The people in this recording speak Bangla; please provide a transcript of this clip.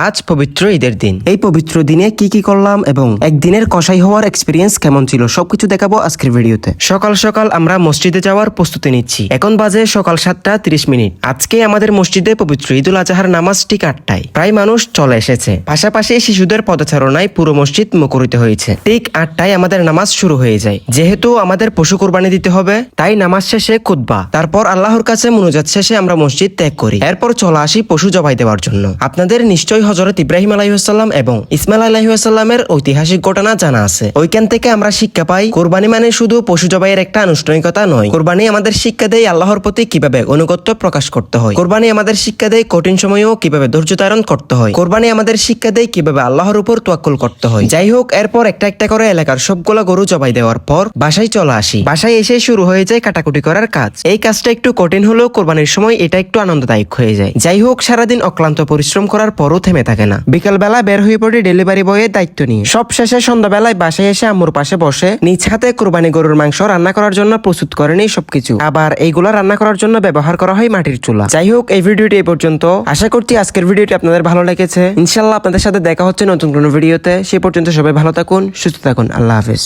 আজ পবিত্র ঈদের দিন। এই পবিত্র দিনে কি কি করলাম এবং একদিনের কসাই হওয়ার এক্সপিরিয়েন্স কেমন ছিল সবকিছু দেখাবো আজকের ভিডিওতে। সকাল সকাল আমরা মসজিদে যাওয়ার প্রস্তুতি নিচ্ছি। এখন বাজে সকাল 7:30। আজকে আমাদের মসজিদে পবিত্র ঈদুল আজহার নামাজ ঠিক 8টায়। প্রায় মানুষ চলে এসেছে। পাশাপাশি শিশুদের পদচারণায় পুরো মসজিদ মুখরিত হয়েছে। ঠিক 8টায় আমাদের নামাজ শুরু হয়ে যায়। যেহেতু আমাদের পশু কোরবানি দিতে হবে, তাই নামাজ শেষে খুতবা, তারপর আল্লাহর কাছে মুনাজাত শেষে আমরা মসজিদ ত্যাগ করি। এরপর চলে আসি পশু জবাই দেওয়ার জন্য। আপনাদের নিশ্চয়ই হযরত ইব্রাহিম আলাইহিসসালাম এবং ইসমাইল আলাইহিসসালামের ঐতিহাসিক ঘটনা জানা আছে। ওইখান থেকে আমরা শিক্ষা পাই, কোরবানি মানে শুধু পশু জবাইয়ের একটা আনুষ্ঠানিকতা নয়। কোরবানি আমাদের শিক্ষা দেয় আল্লাহর প্রতি কিভাবে অনুগত্য প্রকাশ করতে হয়। কোরবানি আমাদের শিক্ষা দেয় কঠিন সময়েও কিভাবে ধৈর্য ধারণ করতে হয়। কোরবানি আমাদের শিক্ষা দেয় কিভাবে আল্লাহর উপর তাওয়াক্কুল করতে হয়। যাই হোক, এরপর একটা একটা করে এলাকার সবগুলো গরু জবাই দেওয়ার পর বাসায় চলে আসি। বাসায় এসে শুরু হয়ে যায় কাটাকুটি করার কাজ। এই কাজটা একটু কঠিন হলেও কোরবানির সময় এটা একটু আনন্দদায়ক হয়ে যায়। যাই হোক, সারাদিন অক্লান্ত পরিশ্রম করার পরও থেমে থাকে না। বিকাল বেলা বের হয়ে পড়ে ডেলিভারি বয়ের দায়িত্ব নিয়ে। সব শেষে সন্ধ্যাবেলায় বাসায় এসে আম্মুর পাশে বসে নিজ হাতে কোরবানি গরুর মাংস রান্না করার জন্য প্রস্তুত করে নেই সবকিছু। আবার এইগুলা রান্না করার জন্য ব্যবহার করা হয় মাটির চুলা। যাই হোক, এই ভিডিওটি এই পর্যন্ত। আশা করছি আজকের ভিডিওটি আপনাদের ভালো লেগেছে। ইনশাআল্লাহ আপনাদের সাথে দেখা হচ্ছে নতুন কোনো ভিডিওতে। সে পর্যন্ত সবাই ভালো থাকুন, সুস্থ থাকুন। আল্লাহ হাফেজ।